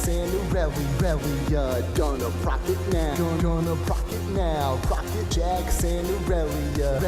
and Aurelia, gonna proc it now, gonna proc it now, proc it, Jax and Aurelia,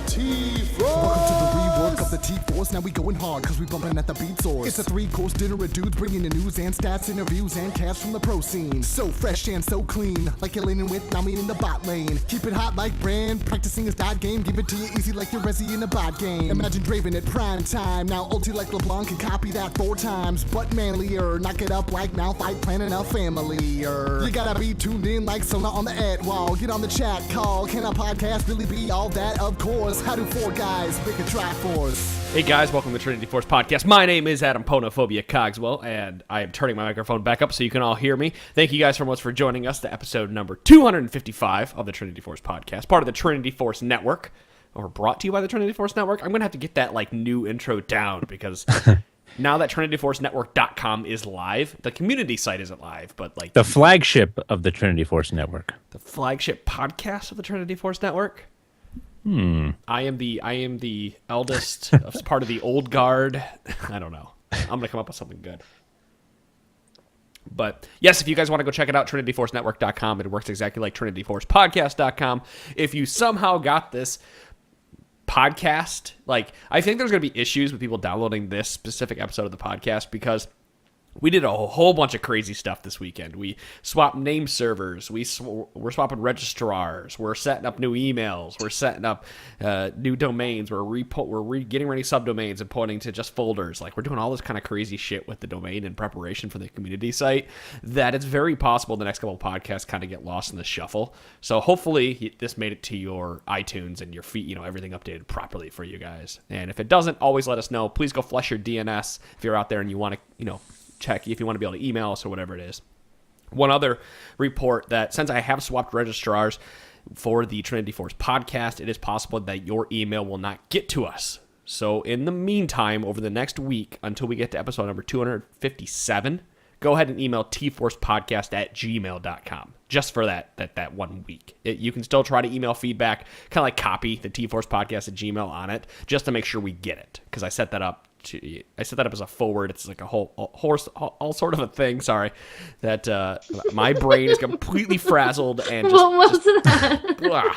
T-Force. Welcome to the rework of the T-Force, now we going hard cause we bumping at the beat source. It's a 3-course dinner of dudes bringing the news and stats, interviews and cash from the pro scene. So fresh and so clean, like you're leaning with, now mean in the bot lane. Keep it hot like brand, practicing his dot game, give it to you easy like your Resi in a bot game. Imagine Draven at prime time, now ulti like LeBlanc can copy that 4 times, but manlier, knock it up like now fight planning a family-er. You gotta be tuned in like Sona on the ad wall, get on the chat call, can a podcast really be all that? Of course, how do 4 guys make a Triforce? Hey guys, welcome to the Trinity Force Podcast. My name is Adam Ponophobia Cogswell, and I am turning my microphone back up so you can all hear me. Thank you guys so much for joining us to episode number 255 of the Trinity Force Podcast, part of the Trinity Force Network, or brought to you by the Trinity Force Network. I'm going to have to get that like new intro down because now that TrinityForceNetwork.com is live, the community site isn't live, but like the flagship of the Trinity Force Network. The flagship podcast of the Trinity Force Network. I am the eldest of part of the old guard. I don't know. I'm gonna come up with something good. But yes, if you guys want to go check it out, TrinityForceNetwork.com. It works exactly like TrinityForcePodcast.com. If you somehow got this podcast, like I think there's gonna be issues with people downloading this specific episode of the podcast because we did a whole bunch of crazy stuff this weekend. We swapped name servers. We're swapping registrars. We're setting up new emails. We're setting up new domains. We're getting ready subdomains and pointing to just folders. Like we're doing all this kind of crazy shit with the domain in preparation for the community site that it's very possible the next couple of podcasts kind of get lost in the shuffle. So hopefully this made it to your iTunes and your feed, everything updated properly for you guys. And if it doesn't, always let us know. Please go flush your DNS if you're out there and you want to, check if you want to be able to email us or whatever it is. One other report that since I have swapped registrars for the Trinity Force podcast, it is possible that your email will not get to us. So in the meantime, over the next week, until we get to episode number 257, go ahead and email tforcepodcast@gmail.com just for that 1 week. You can still try to email feedback, kind of like copy the tforcepodcast@gmail on it, just to make sure we get it, because I set that up as a forward. It's like a whole all sort of a thing. Sorry, that my brain is completely frazzled and. What was that? Blah.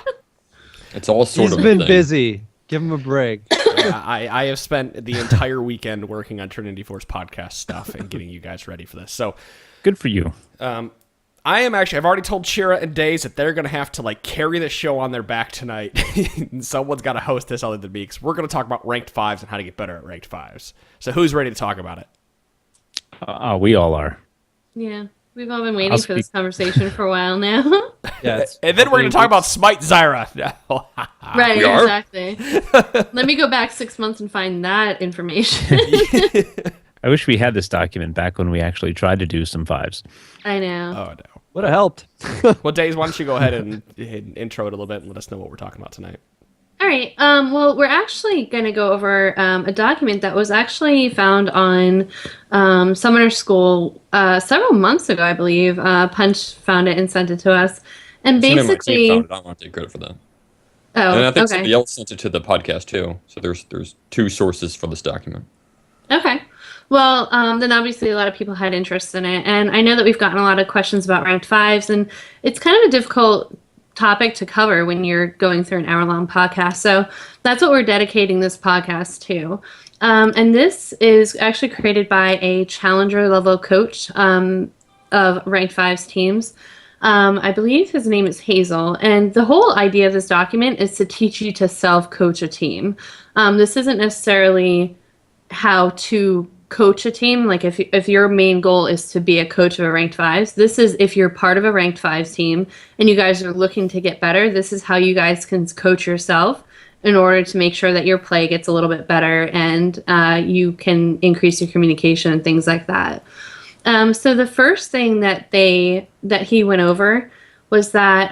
It's all sort of. He's been busy. Give him a break. I have spent the entire weekend working on Trinity Force podcast stuff and getting you guys ready for this. So, good for you. I've already told Shira and Days that they're going to have to carry the show on their back tonight. And someone's got to host this other than me, because we're going to talk about ranked 5s and how to get better at ranked 5s. So who's ready to talk about it? We all are. Yeah, we've all been waiting for this conversation for a while now. Yes. And then we're going to talk about Smite Zyra. Right, exactly. Let me go back 6 months and find that information. I wish we had this document back when we actually tried to do some 5s. I know. Oh, no. Would have helped. Well, Days, why don't you go ahead and intro it a little bit and let us know what we're talking about tonight. All right. Well, we're actually going to go over a document that was actually found on Summoner School several months ago, I believe. Punch found it and sent it to us. And basically, found it. I don't want to take credit for that. Oh, and I think okay. somebody else sent it to the podcast too. So there's 2 sources for this document. Okay. Well, then obviously a lot of people had interest in it. And I know that we've gotten a lot of questions about ranked 5s, and it's kind of a difficult topic to cover when you're going through an hour-long podcast. So that's what we're dedicating this podcast to. And this is actually created by a challenger-level coach of ranked 5s teams. I believe his name is Hazel. And the whole idea of this document is to teach you to self-coach a team. This isn't necessarily how to coach a team. Like if your main goal is to be a coach of a ranked 5s, this is if you're part of a ranked 5s team and you guys are looking to get better, this is how you guys can coach yourself in order to make sure that your play gets a little bit better and you can increase your communication and things like that. So the first thing that he went over was that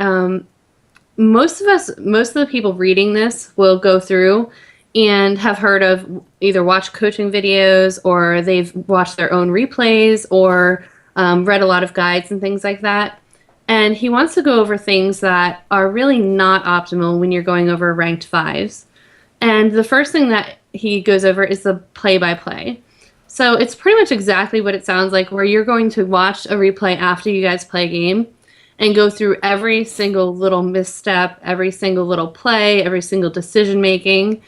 most of the people reading this will go through and have heard of either watch coaching videos, or they've watched their own replays, or read a lot of guides and things like that. And he wants to go over things that are really not optimal when you're going over ranked 5s. And the first thing that he goes over is the play-by-play. So it's pretty much exactly what it sounds like, where you're going to watch a replay after you guys play a game and go through every single little misstep, every single little play, every single decision making.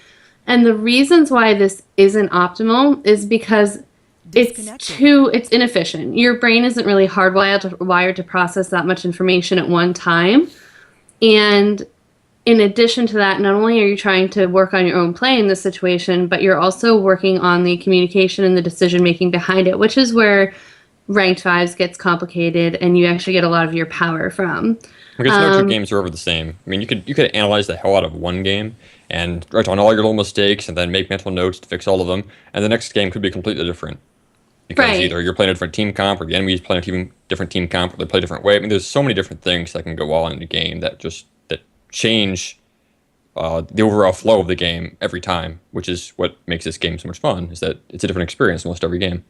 And the reasons why this isn't optimal is because it's inefficient. Your brain isn't really wired to process that much information at one time. And in addition to that, not only are you trying to work on your own play in this situation, but you're also working on the communication and the decision making behind it, which is where ranked fives gets complicated and you actually get a lot of your power from. Because no two games are ever the same. I mean, you could analyze the hell out of one game and write down all your little mistakes and then make mental notes to fix all of them, and the next game could be completely different. Because either you're playing a different team comp, or the enemy's playing a different team comp, or they play a different way. I mean, there's so many different things that can go on in a game that change the overall flow of the game every time, which is what makes this game so much fun, is that it's a different experience almost every game.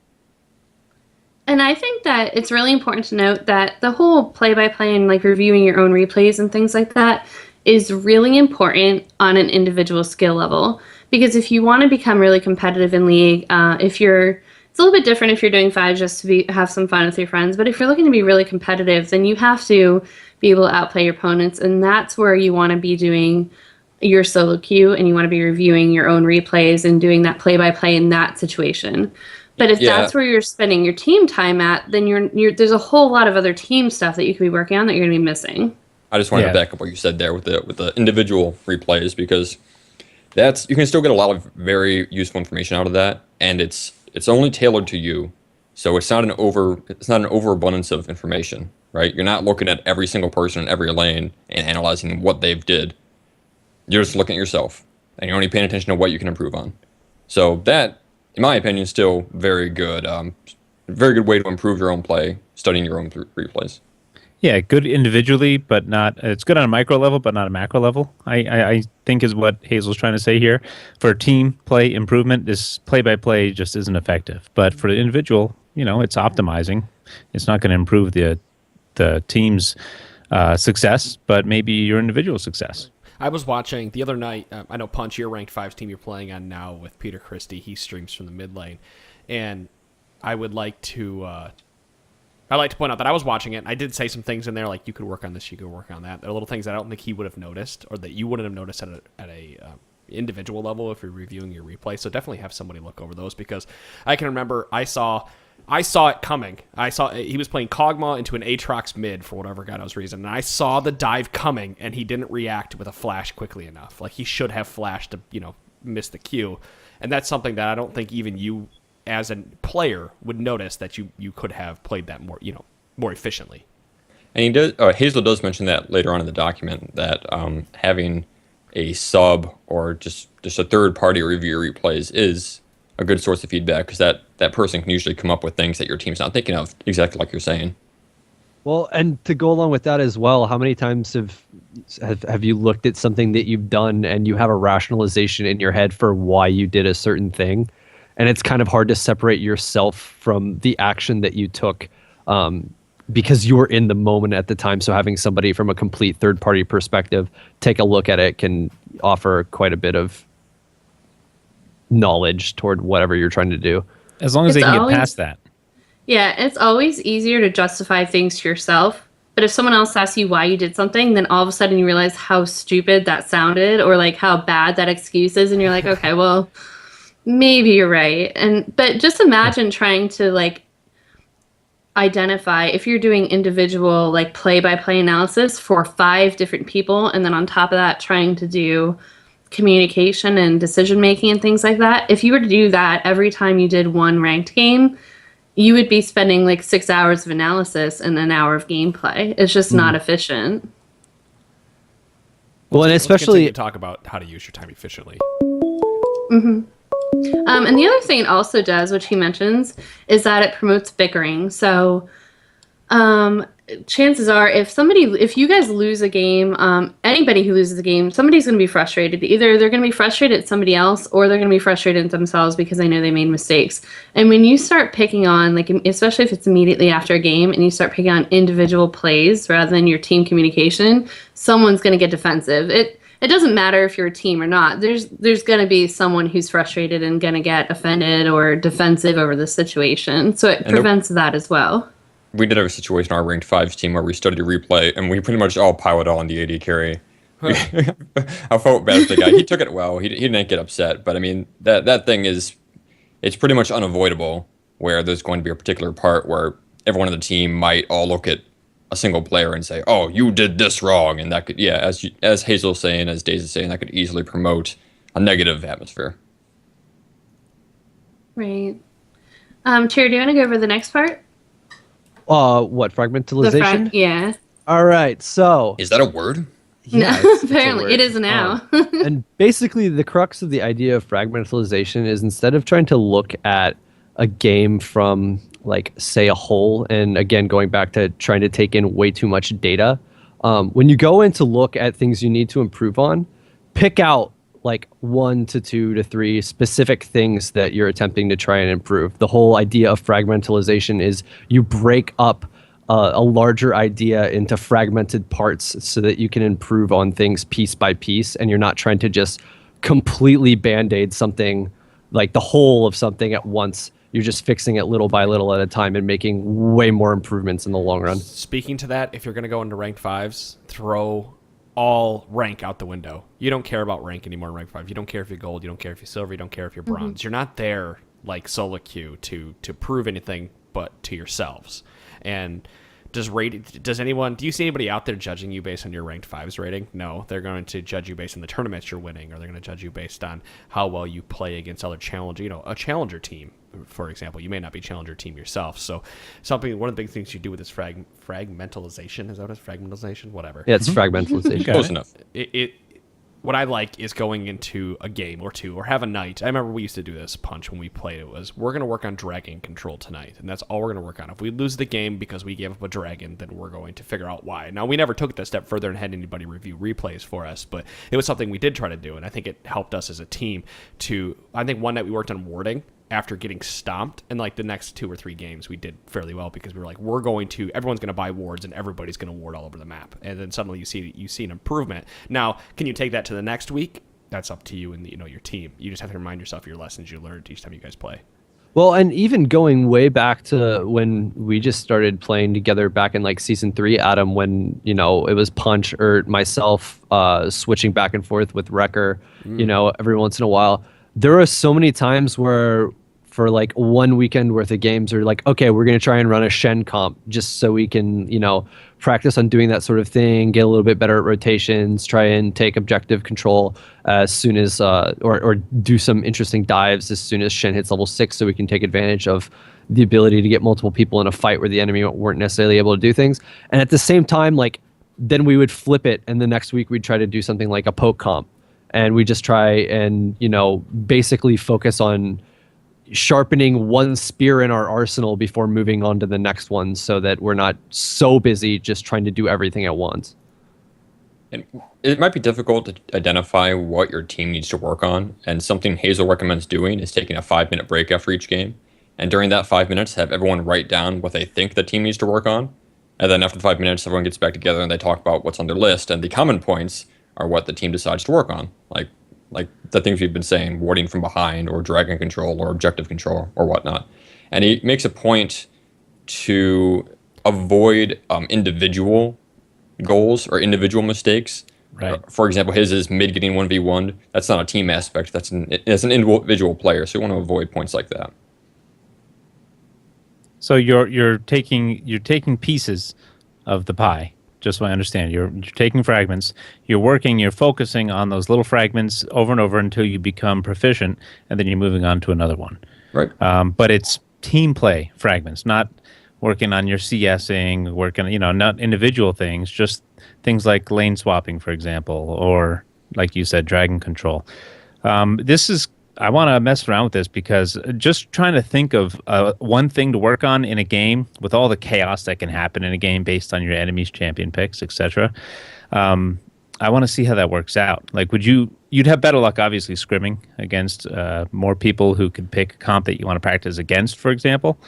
And I think that it's really important to note that the whole play-by-play and like reviewing your own replays and things like that is really important on an individual skill level. Because if you want to become really competitive in League, it's a little bit different if you're doing five just to have some fun with your friends. But if you're looking to be really competitive, then you have to be able to outplay your opponents. And that's where you want to be doing your solo queue, and you want to be reviewing your own replays and doing that play-by-play in that situation. But if that's where you're spending your team time at, then there's a whole lot of other team stuff that you could be working on that you're going to be missing. I just wanted to back up what you said there with the individual replays, because you can still get a lot of very useful information out of that, and it's only tailored to you, so it's not an overabundance of information, right? You're not looking at every single person in every lane and analyzing what they've did. You're just looking at yourself, and you're only paying attention to what you can improve on. So that, in my opinion, is still very good way to improve your own play, studying your own replays. Yeah, good individually, but not. It's good on a micro level, but not a macro level. I think is what Hazel's trying to say here. For team play improvement, this play-by-play just isn't effective. But for the individual, it's optimizing. It's not going to improve the team's success, but maybe your individual success. I was watching the other night. I know Punch, your ranked fives team you're playing on now with Peter Christie. He streams from the mid lane, and I would like to. I like to point out that I was watching it, and I did say some things in there like, you could work on this, you could work on that. There are little things that I don't think he would have noticed, or that you wouldn't have noticed at a individual level if you're reviewing your replay. So definitely have somebody look over those, because I can remember I saw it coming. He was playing Kog'Maw into an Aatrox mid for whatever god knows reason, and I saw the dive coming, and he didn't react with a flash quickly enough. Like, he should have flashed to miss the Q, and that's something that I don't think even you as a player would notice, that you could have played that more efficiently. And Hazel does mention that later on in the document, that having a sub or just a third party review your replays is a good source of feedback, because that person can usually come up with things that your team's not thinking of, exactly like you're saying. Well, and to go along with that as well, how many times have you looked at something that you've done and you have a rationalization in your head for why you did a certain thing? And it's kind of hard to separate yourself from the action that you took because you were in the moment at the time. So having somebody from a complete third-party perspective take a look at it can offer quite a bit of knowledge toward whatever you're trying to do. As long as they can get past that. Yeah, it's always easier to justify things to yourself. But if someone else asks you why you did something, then all of a sudden you realize how stupid that sounded, or like how bad that excuse is, and you're like, okay, well, maybe you're right. But just imagine trying to like identify, if you're doing individual like play-by-play analysis for 5 different people, and then on top of that trying to do communication and decision making and things like that. If you were to do that every time you did one ranked game, you would be spending like 6 hours of analysis and an hour of gameplay. It's just not efficient. Well, and especially let's talk about how to use your time efficiently. Mm-hmm. And the other thing it also does, which he mentions, is that it promotes bickering. So chances are, if you guys lose a game, anybody who loses a game, somebody's going to be frustrated. Either they're going to be frustrated at somebody else, or they're going to be frustrated at themselves because they know they made mistakes. And when you start picking on, like, especially if it's immediately after a game, and you start picking on individual plays rather than your team communication, someone's going to get defensive. it doesn't matter if you're a team or not. There's going to be someone who's frustrated and going to get offended or defensive over the situation. So it prevents that as well. We did have a situation on our ranked 5s team where we studied a replay, and we pretty much all piled on the AD carry. I felt bad for the guy. He took it well. He didn't get upset. But, I mean, that thing is, it's pretty much unavoidable where there's going to be a particular part where everyone on the team might all look at a single player and say, "Oh, you did this wrong," and that could, as Hazel's saying, as Daisy is saying, that could easily promote a negative atmosphere. Right. Chair, do you want to go over the next part? What, fragmentalization? Yeah. All right, so Is that a word? yeah, No, it's a apparently word. it is now. And basically, the crux of the idea of fragmentalization is instead of trying to look at a game from, like, say, a whole, and again, going back to trying to take in way too much data, when you go in to look at things you need to improve on, pick out like 1 to 2 to 3 specific things that you're attempting to try and improve. The whole idea of fragmentalization is you break up a larger idea into fragmented parts so that you can improve on things piece by piece, and you're not trying to just completely band-aid something, like the whole of something at once. You're just fixing it little by little at a time and making way more improvements in the long run. Speaking to that, if you're going to go into ranked 5s, throw all rank out the window. You don't care about rank anymore in rank 5. You don't care if you're gold, you don't care if you're silver, you don't care if you're bronze. You're not there like solo queue to prove anything but to yourselves. And do you see anybody out there judging you based on your ranked 5s rating? No, they're going to judge you based on the tournaments you're winning, or they're going to judge you based on how well you play against other a challenger team, for example. You may not be challenger team yourself. So one of the big things you do with this fragmentalization, is that what it's fragmentalization? Whatever. Yeah, it's fragmentalization. Close enough. What I like is going into a game or two, or have a night. I remember we used to do this, Punch, when we played. It was, we're going to work on dragon control tonight, and that's all we're going to work on. If we lose the game because we gave up a dragon, then we're going to figure out why. Now, we never took it a step further and had anybody review replays for us, but it was something we did try to do, and I think it helped us as a team I think one night we worked on warding after getting stomped, and like the next 2 or 3 games we did fairly well because we were like, everyone's going to buy wards and everybody's going to ward all over the map, and then suddenly you see an improvement. Now, can you take that to the next week? That's up to you and your team. You just have to remind yourself of your lessons you learned each time you guys play. Well, and even going way back to when we just started playing together back in like season 3, Adam, when it was Punch or myself switching back and forth with Wrecker, every once in a while. There are so many times where, for like 1 weekend worth of games, are like, okay, we're going to try and run a Shen comp just so we can, practice on doing that sort of thing, get a little bit better at rotations, try and take objective control as soon as, or do some interesting dives as soon as Shen hits level 6 so we can take advantage of the ability to get multiple people in a fight where the enemy weren't necessarily able to do things. And at the same time, like, then we would flip it, and the next week we'd try to do something like a poke comp. And we just try and, basically focus on sharpening one spear in our arsenal before moving on to the next one, so that we're not so busy just trying to do everything at once. And it might be difficult to identify what your team needs to work on, and something Hazel recommends doing is taking a 5-minute break after each game, and during that 5 minutes have everyone write down what they think the team needs to work on, and then after the 5 minutes everyone gets back together and they talk about what's on their list, and the common points are what the team decides to work on, like the things we've been saying, warding from behind, or dragon control, or objective control, or whatnot. And he makes a point to avoid individual goals or individual mistakes. Right. For example, his is mid getting 1v1. That's not a team aspect. That's an individual player. So you want to avoid points like that. So you're taking pieces of the pie. Just so I understand, you're taking fragments, you're focusing on those little fragments over and over until you become proficient, and then you're moving on to another one. Right. But it's team play fragments, not working on your CSing, not individual things, just things like lane swapping, for example, or like you said, dragon control. I want to mess around with this because just trying to think of one thing to work on in a game with all the chaos that can happen in a game based on your enemy's champion picks, etc. I want to see how that works out. Like, you'd have better luck, obviously, scrimming against more people who could pick a comp that you want to practice against, for example.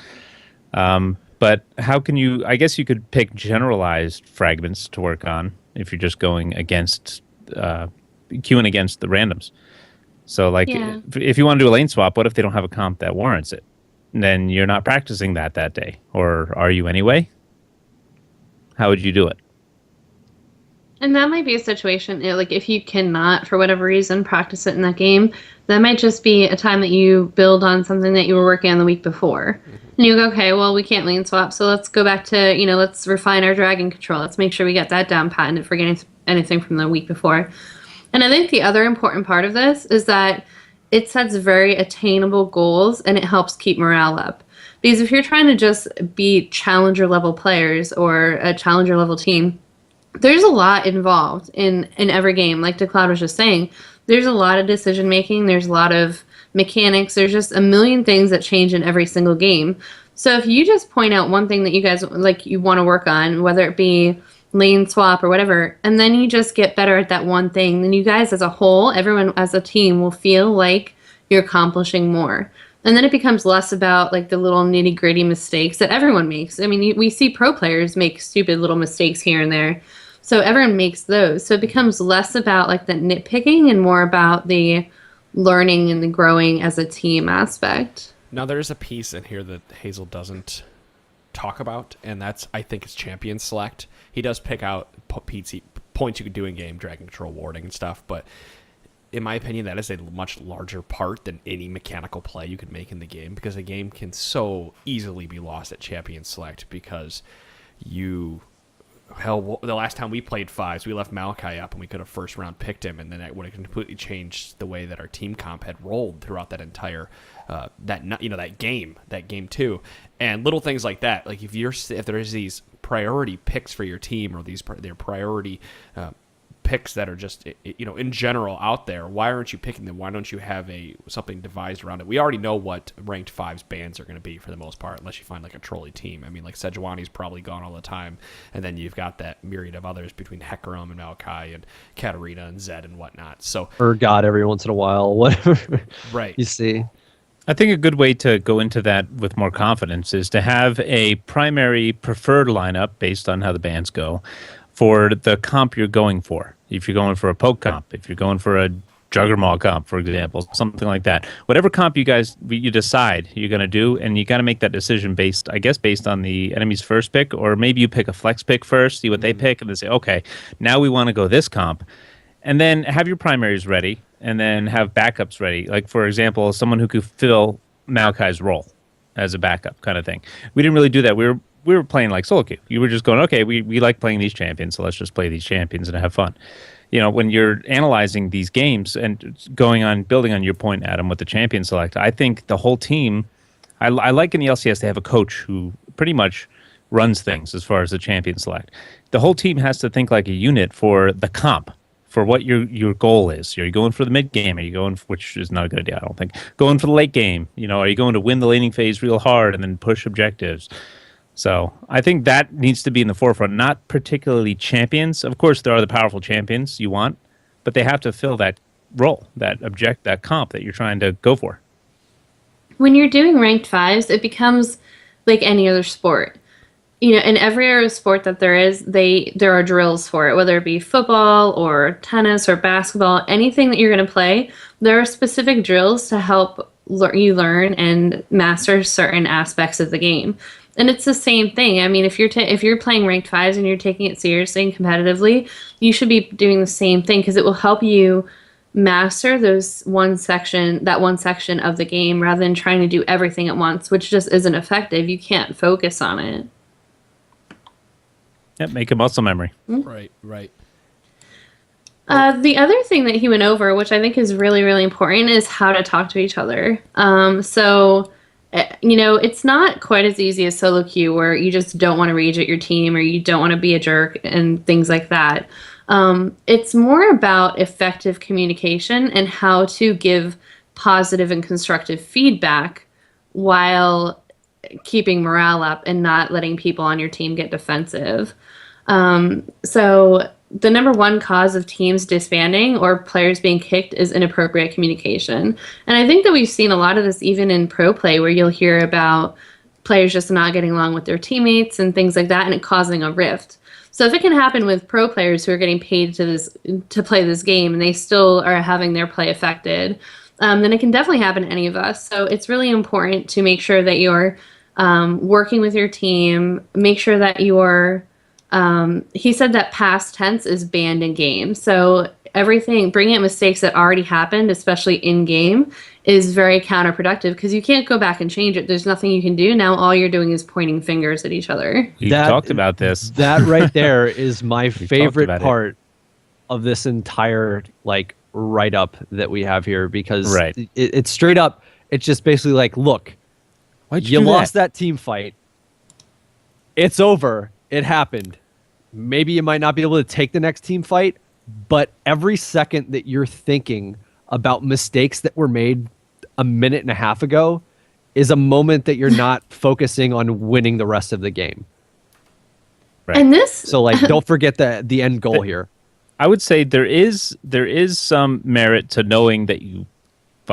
But how can I guess you could pick generalized fragments to work on if you're just going against queuing against the randoms. So, like, Yeah. if you want to do a lane swap, what if they don't have a comp that warrants it? Then you're not practicing that day. Or are you anyway? How would you do it? And that might be a situation, like if you cannot, for whatever reason, practice it in that game, that might just be a time that you build on something that you were working on the week before. And you go, okay, well, we can't lane swap, so let's go back to, let's refine our dragon control. Let's make sure we get that down pat and if we're getting anything from the week before. And I think the other important part of this is that it sets very attainable goals and it helps keep morale up. Because if you're trying to just be challenger level players or a challenger level team, there's a lot involved in every game. Like DeCloud was just saying, there's a lot of decision making. There's a lot of mechanics. There's just a million things that change in every single game. So if you just point out one thing that you guys you want to work on, whether it be lane swap or whatever, and then you just get better at that one thing, then you guys as a whole, everyone as a team will feel like you're accomplishing more. And then it becomes less about like the little nitty gritty mistakes that everyone makes. I mean, we see pro players make stupid little mistakes here and there. So everyone makes those. So it becomes less about like the nitpicking and more about the learning and the growing as a team aspect. Now there's a piece in here that Hazel doesn't talk about, and that's, I think, it's champion select. He does pick out points you could do in game, dragon control, warding and stuff, but in my opinion, that is a much larger part than any mechanical play you could make in the game, because a game can so easily be lost at champion select because the last time we played fives, we left Malachi up and we could have first round picked him, and then it would have completely changed the way that our team comp had rolled throughout that entire that game too. And little things like that, like if there's these priority picks for your team or their priority picks that are just in general out there, why aren't you picking them? Why don't you have something devised around it? We already know what ranked fives bans are going to be for the most part, unless you find like a trolley team. I mean, like Sejuani's probably gone all the time, and then you've got that myriad of others between Hecarim and Malachi and Katarina and Zed and whatnot. So God, every once in a while, whatever. Right. You see. I think a good way to go into that with more confidence is to have a primary preferred lineup based on how the bans go for the comp you're going for. If you're going for a poke comp, if you're going for a Juggermaw comp, for example, something like that. Whatever comp you decide you're going to do, and you got to make that decision based on the enemy's first pick, or maybe you pick a flex pick first, see what they pick, and then say, okay, now we want to go this comp. And then have your primaries ready, and then have backups ready. Like, for example, someone who could fill Malachi's role as a backup kind of thing. We didn't really do that. We were playing like solo queue. You were just going, okay, we like playing these champions, so let's just play these champions and have fun. When you're analyzing these games and building on your point, Adam, with the champion select, I think the whole team, I like in the LCS they have a coach who pretty much runs things as far as the champion select. The whole team has to think like a unit for the comp, for what your goal is. Are you going for the mid game? Are you going, which is not a good idea, I don't think, going for the late game? Are you going to win the laning phase real hard and then push objectives? So I think that needs to be in the forefront, not particularly champions. Of course, there are the powerful champions you want, but they have to fill that role, that comp that you're trying to go for. When you're doing ranked fives, it becomes like any other sport. In every area of sport that there is, there are drills for it, whether it be football or tennis or basketball, anything that you're going to play, there are specific drills to help you learn and master certain aspects of the game. And it's the same thing. I mean, if you're playing ranked fives and you're taking it seriously and competitively, you should be doing the same thing, because it will help you master that one section of the game rather than trying to do everything at once, which just isn't effective. You can't focus on it. Yeah, make a muscle memory. Right. The other thing that he went over, which I think is really, really important, is how to talk to each other. It's not quite as easy as solo queue, where you just don't want to rage at your team or you don't want to be a jerk and things like that. It's more about effective communication and how to give positive and constructive feedback while keeping morale up and not letting people on your team get defensive. So the number one cause of teams disbanding or players being kicked is inappropriate communication. And I think that we've seen a lot of this even in pro play, where you'll hear about players just not getting along with their teammates and things like that, and it causing a rift. So if it can happen with pro players who are getting paid to play this game and they still are having their play affected, then it can definitely happen to any of us. So it's really important to make sure that you're working with your team, make sure that you're, he said that past tense is banned in game. So everything, bringing up mistakes that already happened, especially in game, is very counterproductive because you can't go back and change it. There's nothing you can do. Now all you're doing is pointing fingers at each other. You talked about this. That right there is my favorite about part of this entire like write-up that we have here, because it's straight up, it's just basically like, look, you lost that team fight. It's over. It happened. Maybe you might not be able to take the next team fight, but every second that you're thinking about mistakes that were made a minute and a half ago is a moment that you're not focusing on winning the rest of the game. Right. And this, So like, don't forget the end goal here. I would say there is some merit to knowing that you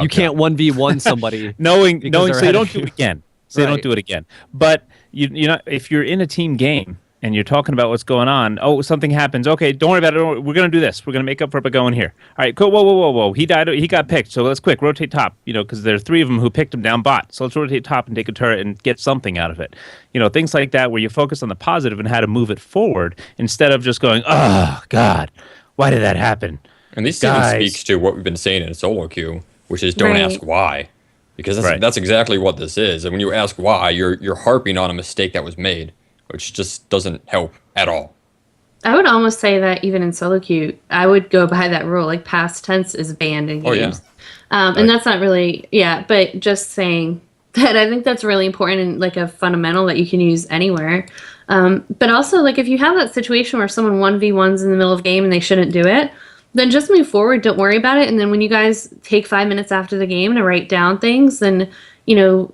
can't 1v1 somebody. knowing they're so you ahead don't of do you. it again. So you don't do it again. But you know, if you're in a team game and you're talking about what's going on, oh, something happens. Okay, don't worry about it. We're going to do this. We're going to make up for it by going here. All right, cool. Whoa. He died. He got picked. So let's quick rotate top, you know, because there are 3 of them who picked him down bot. So let's rotate top and take a turret and get something out of it. You know, things like that where you focus on the positive and how to move it forward instead of just going, oh, God, why did that happen? And this even speaks to what we've been saying in solo queue, which is don't ask why. Because that's exactly what this is. And when you ask why, you're harping on a mistake that was made, which just doesn't help at all. I would almost say that even in solo queue, I would go by that rule. Like past tense is banned in games. And that's not really, but just saying that I think that's really important and like a fundamental that you can use anywhere. But also, like if you have that situation where someone 1v1's in the middle of game and they shouldn't do it, then just move forward. Don't worry about it. And then when you guys take 5 minutes after the game to write down things, then, you know,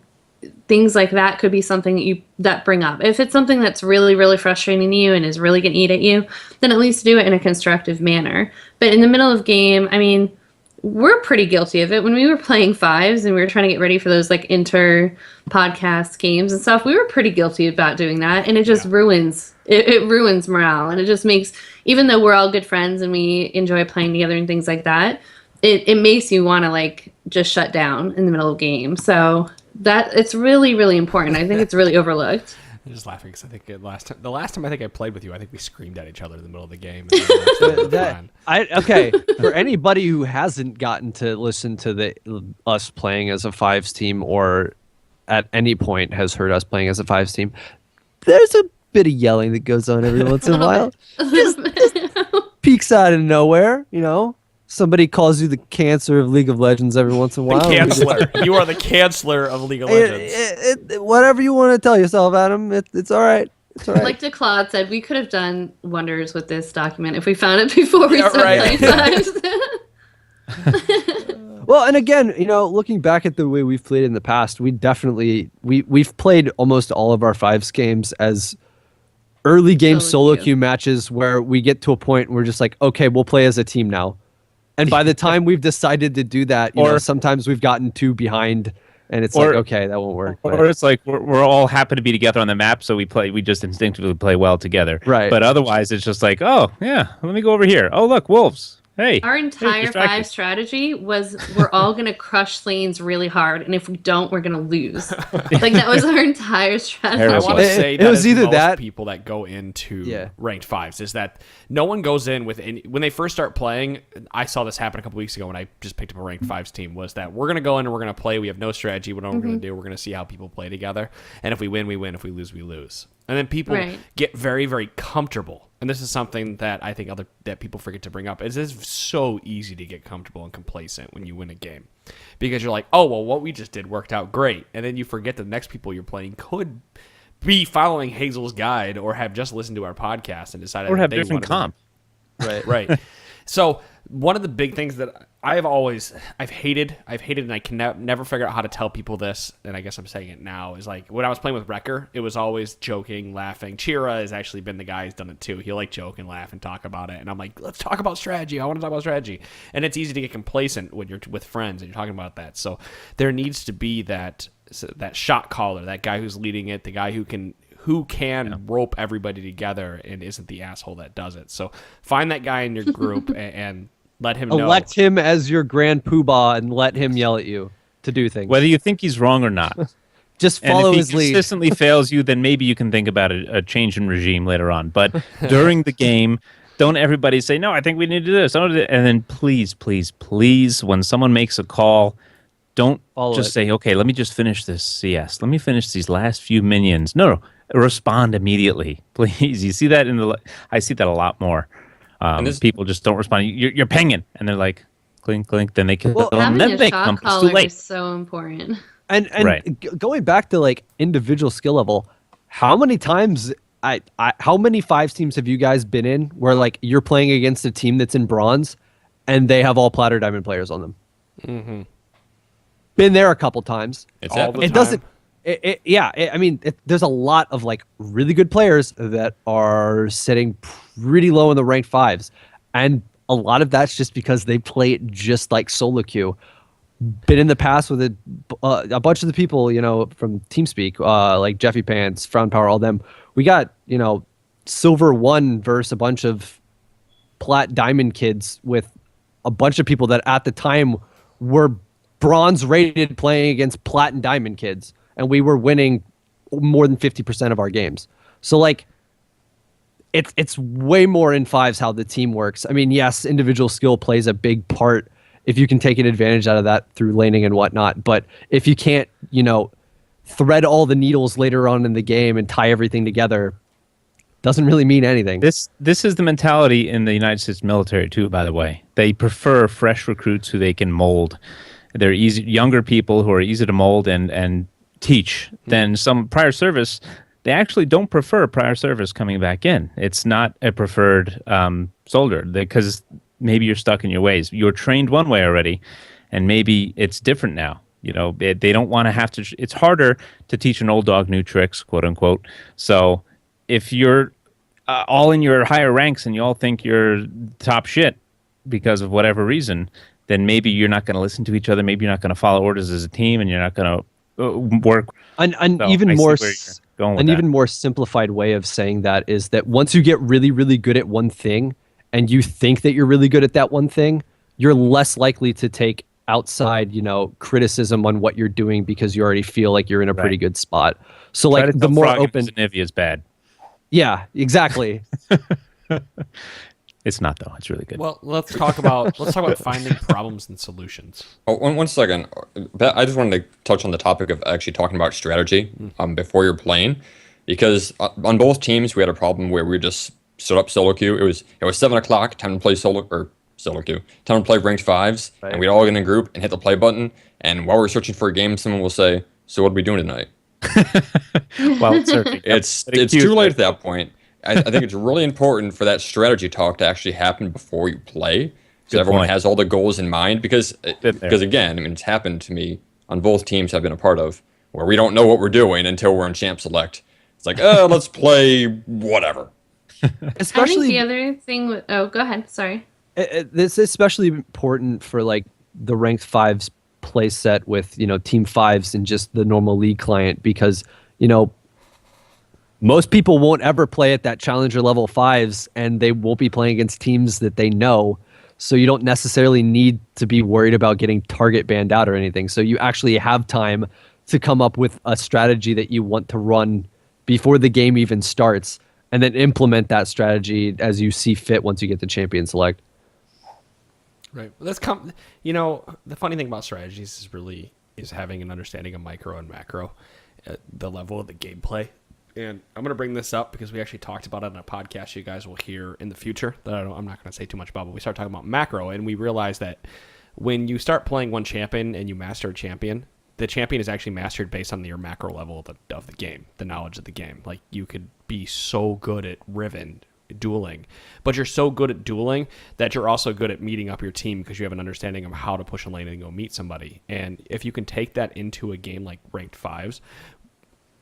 things like that could be something that bring up. If it's something that's really, really frustrating to you and is really going to eat at you, then at least do it in a constructive manner. But in the middle of game, I mean, we're pretty guilty of it. When we were playing fives and we were trying to get ready for those like inter-podcast games and stuff, we were pretty guilty about doing that. And it just ruins, it ruins morale. And it just makes, even though we're all good friends and we enjoy playing together and things like that, it makes you want to like just shut down in the middle of game. So that it's really, really important. I think it's really overlooked. I'm just laughing because I think the last time I think I played with you, I think we screamed at each other in the middle of the game. Okay, for anybody who hasn't gotten to listen to us playing as a fives team or at any point has heard us playing as a fives team, there's a bit of yelling that goes on every once in a while. Just peeks out of nowhere, you know. Somebody calls you the cancer of League of Legends every once in a while. The Chancellor. You are the Chancellor of League of Legends. Whatever you want to tell yourself, Adam, it's all right. It's all right. Like DeClaude said, we could have done wonders with this document if we found it before we started playing fives. Well, and again, you know, looking back at the way we've played in the past, we definitely we've played almost all of our fives games as early game solo queue matches where we get to a point where we're just like, okay, we'll play as a team now. And by the time we've decided to do that, you know, sometimes we've gotten 2 behind, and it's like, okay, that won't work. Or it's like we're all happy to be together on the map, so we just instinctively play well together. Right. But otherwise, it's just like, oh yeah, let me go over here. Oh look, wolves. Hey. Our entire five strategy was we're all going to crush lanes really hard, and if we don't, we're going to lose. Like, that was our entire strategy. I want to say it was either most that people that go into ranked fives is that no one goes in with any, when they first start playing. I saw this happen a couple weeks ago when I just picked up a ranked fives team, was that we're going to go in and we're going to play. We have no strategy. We don't know what we're going to do. We're going to see how people play together. And if we win, we win. If we lose, we lose. And then people get very, very comfortable. And this is something that I think that people forget to bring up. It is so easy to get comfortable and complacent when you win a game. Because you're like, oh, well, what we just did worked out great. And then you forget the next people you're playing could be following Hazel's guide or have just listened to our podcast and decided or have they different comp. Right. So one of the big things that I've hated, and I can never figure out how to tell people this, and I guess I'm saying it now, is like when I was playing with Wrecker, it was always joking, laughing. Chira has actually been the guy who's done it too. He'll like joke and laugh and talk about it, and I'm like, let's talk about strategy. I want to talk about strategy. And it's easy to get complacent when you're with friends and you're talking about that. So there needs to be that that shot caller, that guy who's leading it, the guy who can rope everybody together and isn't the asshole that does it. So find that guy in your group and let him know. Elect him as your grand poobah and let him yell at you to do things. Whether you think he's wrong or not. Just And follow if his he lead. consistently fails you, then maybe you can think about a change in regime later on. But during the game, don't everybody say, no, I think we need to do this. And then please, please, please, when someone makes a call, don't Follow just it. say, okay, let me just finish this CS. Let me finish these last few minions. No, respond immediately, please. You see that I see that a lot more. People just don't respond. You're pinging, and they're like, clink, clink. Then they kill them. Having Then a they shot come. It's too caller late. is so important. And Right. Going back to like individual skill level, how many times how many fives teams have you guys been in where like you're playing against a team that's in bronze and they have all platter diamond players on them? Mm-hmm. Been there a couple times. It's All happened. the It doesn't. I mean, there's a lot of like really good players that are sitting pretty low in the ranked fives, and a lot of that's just because they play it just like solo queue. Been in the past with a bunch of the people, from TeamSpeak, like Jeffy Pants, Frown Power, all them. We got, silver 1 versus a bunch of plat diamond kids with a bunch of people that at the time were bronze rated playing against plat and diamond kids, and we were winning more than 50% of our games. So like, it's way more in fives how the team works. I mean, yes, individual skill plays a big part if you can take an advantage out of that through laning and whatnot. But if you can't, thread all the needles later on in the game and tie everything together, doesn't really mean anything. This is the mentality in the United States military too, by the way. They prefer fresh recruits who they can mold. They're younger people who are easy to mold and teach than some prior service. They actually don't prefer prior service coming back in. It's not a preferred soldier because maybe you're stuck in your ways. You're trained one way already, and maybe it's different now. They don't want to have to. It's harder to teach an old dog new tricks, quote unquote. So if you're all in your higher ranks and you all think you're top shit because of whatever reason, then maybe you're not going to listen to each other. Maybe you're not going to follow orders as a team, and you're not going to work. An So, even I see more where you're going with an that. even more simplified way of saying that is that once you get really, really good at one thing, and you think that you're really good at that one thing, you're less likely to take outside, criticism on what you're doing because you already feel like you're in a pretty Right. good spot. So Try like to the tell more Frog open, Nivea is bad. yeah, exactly. It's not though. It's really good. Well, let's talk about finding problems and solutions. Oh, one second. I just wanted to touch on the topic of actually talking about strategy before you're playing, because on both teams we had a problem where we just stood up solo queue. It was 7:00, time to play solo queue, time to play ranked fives, and we'd all get in a group and hit the play button. And while we're searching for a game, someone will say, "So what are we doing tonight?" While surfing. It's too late at that point. I think it's really important for that strategy talk to actually happen before you play, so Good everyone point. has all the goals in mind. Because again, I mean, it's happened to me on both teams I've been a part of, where we don't know what we're doing until we're in champ select. It's like, let's play whatever. I think Especially the other thing. Oh, go ahead. Sorry. this is especially important for like the ranked fives play set with team fives and just the normal league client, because most people won't ever play at that challenger level fives, and they won't be playing against teams that they know. So you don't necessarily need to be worried about getting target banned out or anything. So you actually have time to come up with a strategy that you want to run before the game even starts, and then implement that strategy as you see fit once you get the champion select. Right. Well, the funny thing about strategies is having an understanding of micro and macro at the level of the gameplay. And I'm going to bring this up because we actually talked about it on a podcast you guys will hear in the future that I'm not going to say too much about, but we start talking about macro, and we realize that when you start playing one champion and you master a champion, the champion is actually mastered based on your macro level of the game, the knowledge of the game. Like, you could be so good at Riven dueling, but you're so good at dueling that you're also good at meeting up your team because you have an understanding of how to push a lane and go meet somebody. And if you can take that into a game like ranked fives,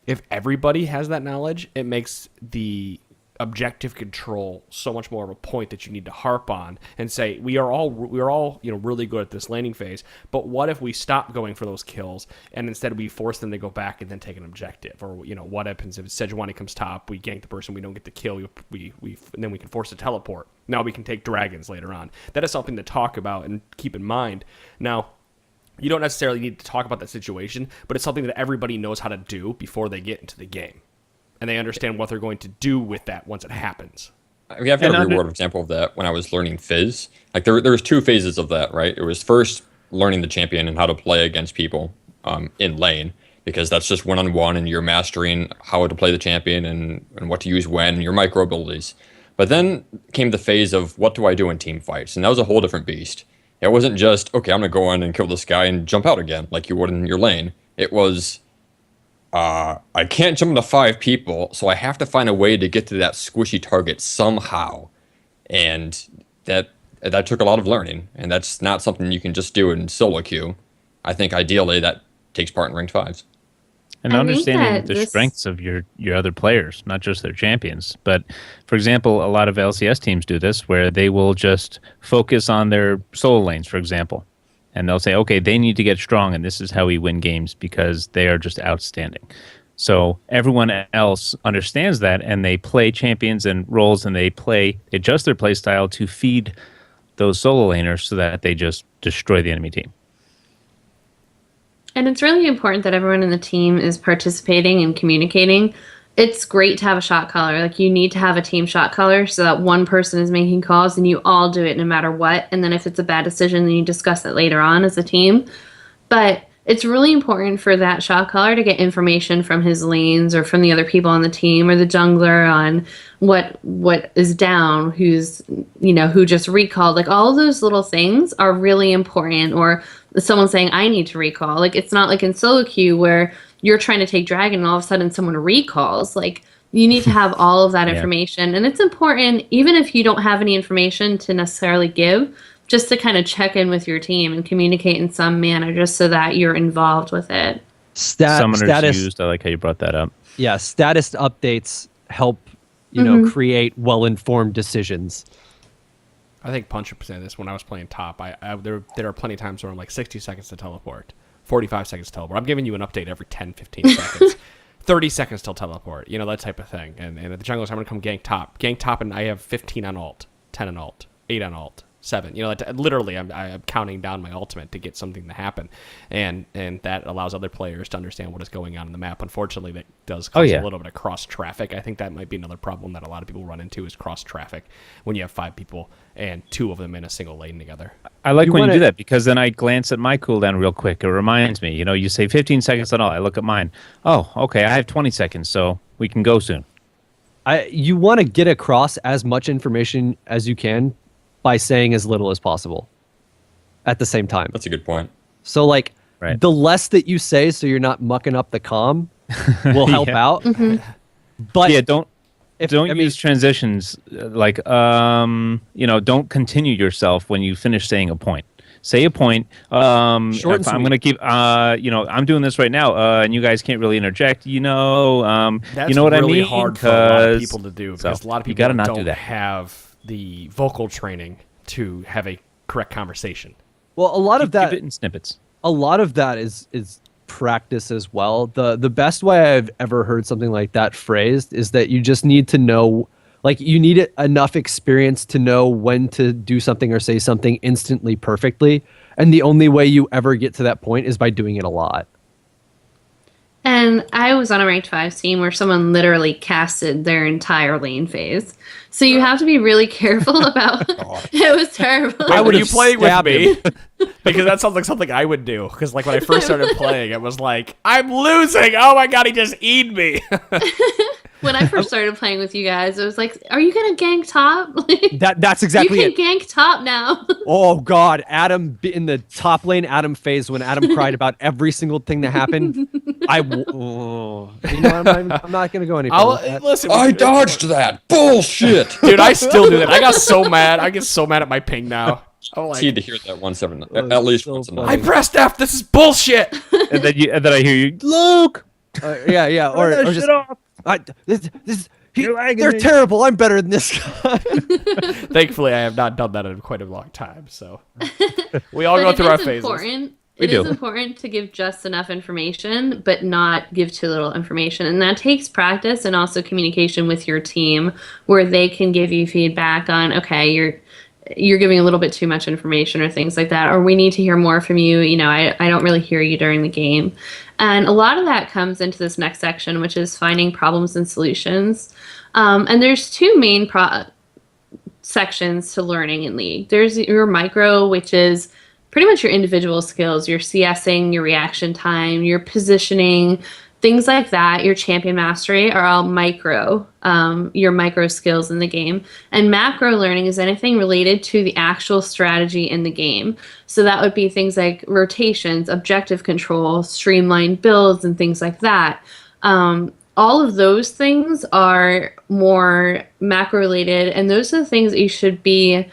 if everybody has that knowledge, it makes the objective control so much more of a point that you need to harp on and say we are all really good at this laning phase, but what if we stop going for those kills and instead we force them to go back and then take an objective? Or what happens if Sejuani comes top, we gank the person, we don't get the kill, we and then we can force a teleport. Now we can take dragons later on. That is something to talk about and keep in mind. Now, you don't necessarily need to talk about that situation, but it's something that everybody knows how to do before they get into the game. And they understand what they're going to do with that once it happens. We have got a real world example of that when I was learning Fizz. Like there was 2 phases of that, right? It was first learning the champion and how to play against people in lane, because that's just one-on-one and you're mastering how to play the champion and what to use when, your micro abilities. But then came the phase of what do I do in team fights? And that was a whole different beast. It wasn't just, okay, I'm going to go in and kill this guy and jump out again like you would in your lane. It was, I can't jump into 5 people, so I have to find a way to get to that squishy target somehow. And that took a lot of learning, and that's not something you can just do in solo queue. I think ideally that takes part in ranked 5s. And understanding the strengths of your other players, not just their champions. But, for example, a lot of LCS teams do this, where they will just focus on their solo lanes, for example. And they'll say, okay, they need to get strong, and this is how we win games because they are just outstanding. So everyone else understands that, and they play champions and roles, and they adjust their play style to feed those solo laners so that they just destroy the enemy team. And it's really important that everyone in the team is participating and communicating. It's great to have a shot caller. Like, you need to have a team shot caller so that one person is making calls and you all do it no matter what. And then if it's a bad decision, then you discuss it later on as a team. But it's really important for that shot caller to get information from his lanes or from the other people on the team or the jungler on what is down, who just recalled. Like, all of those little things are really important. Or someone saying, I need to recall. Like, it's not like in solo queue where you're trying to take dragon and all of a sudden someone recalls. Like, you need to have all of that information. And it's important, even if you don't have any information to necessarily give, just to kind of check in with your team and communicate in some manner just so that you're involved with it. Summoners used. I like how you brought that up. Yeah, status updates help, create well-informed decisions. I think Punch would say this when I was playing top. There are plenty of times where I'm like 60 seconds to teleport, 45 seconds to teleport. I'm giving you an update every 10, 15 seconds. 30 seconds till teleport, that type of thing. And at the junglers, I'm going to come gank top, and I have 15 on ult, 10 on ult, 8 on ult, 7. Literally, I'm counting down my ultimate to get something to happen. And that allows other players to understand what is going on in the map. Unfortunately, that does cause a little bit of cross traffic. I think that might be another problem that a lot of people run into is cross traffic when you have 5 people and 2 of them in a single lane together. I like when you do that, because then I glance at my cooldown real quick. It reminds me, you say 15 seconds on all. I look at mine. Oh, okay, I have 20 seconds, so we can go soon. You want to get across as much information as you by saying as little as possible at the same time. That's a good point. So, the less that you say so you're not mucking up the comm will help out. Mm-hmm. But don't use transitions don't continue yourself when you finish saying a point. Say a point. I'm going to keep, I'm doing this right now, and you guys can't really interject. That's you know what really I mean? Hard for a lot of people to do, because a lot of people don't do that. have the vocal training to have a correct conversation. Well, a lot of that keep it in snippets. A lot of that is practice as well. The best way I've ever heard something like that phrased is that you just need to know, you need enough experience to know when to do something or say something instantly perfectly. And the only way you ever get to that point is by doing it a lot. And I was on a ranked 5 team where someone literally casted their entire lane phase. So you have to be really careful about it. Was terrible. Why would you play with me? Because that sounds like something I would do. Because when I first started playing, it was like, I'm losing. Oh my god, he just eaten me. When I first started playing with you guys, it was like, are you going to gank top? That's exactly it. You can gank top now. Oh, God. Adam, in the top lane Adam phase, when Adam cried about every single thing that happened, I'm not going to go any further. Listen, I dodged that. Bullshit. Dude, I still do that. I got so mad. I get so mad at my ping now. I need to hear that at least once a night. I pressed F. This is bullshit. and then I hear you, Luke. Yeah. Or just... They're terrible. I'm better than this guy. Thankfully, I have not done that in quite a long time. So we all go But through our it is phases. important. We It do. is important to give just enough information, but not give too little information. And that takes practice and also communication with your team where they can give you feedback on, okay, you're giving a little bit too much information or things like that, or we need to hear more from you. I don't really hear you during the game. And a lot of that comes into this next section, which is finding problems and solutions. And there's two main sections to learning in League. There's your micro, which is pretty much your individual skills, your CSing, your reaction time, your positioning, things like that. Your champion mastery are all micro, your micro skills in the game. And macro learning is anything related to the actual strategy in the game. So that would be things like rotations, objective control, streamlined builds, and things like that. All of those things are more macro related, and those are the things that you should be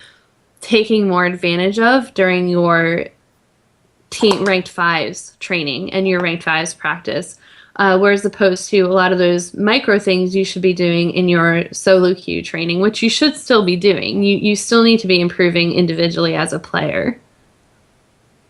taking more advantage of during your team ranked fives training and your ranked fives practice. Whereas opposed to a lot of those micro things you should be doing in your solo queue training, which you should still be doing. You still need to be improving individually as a player.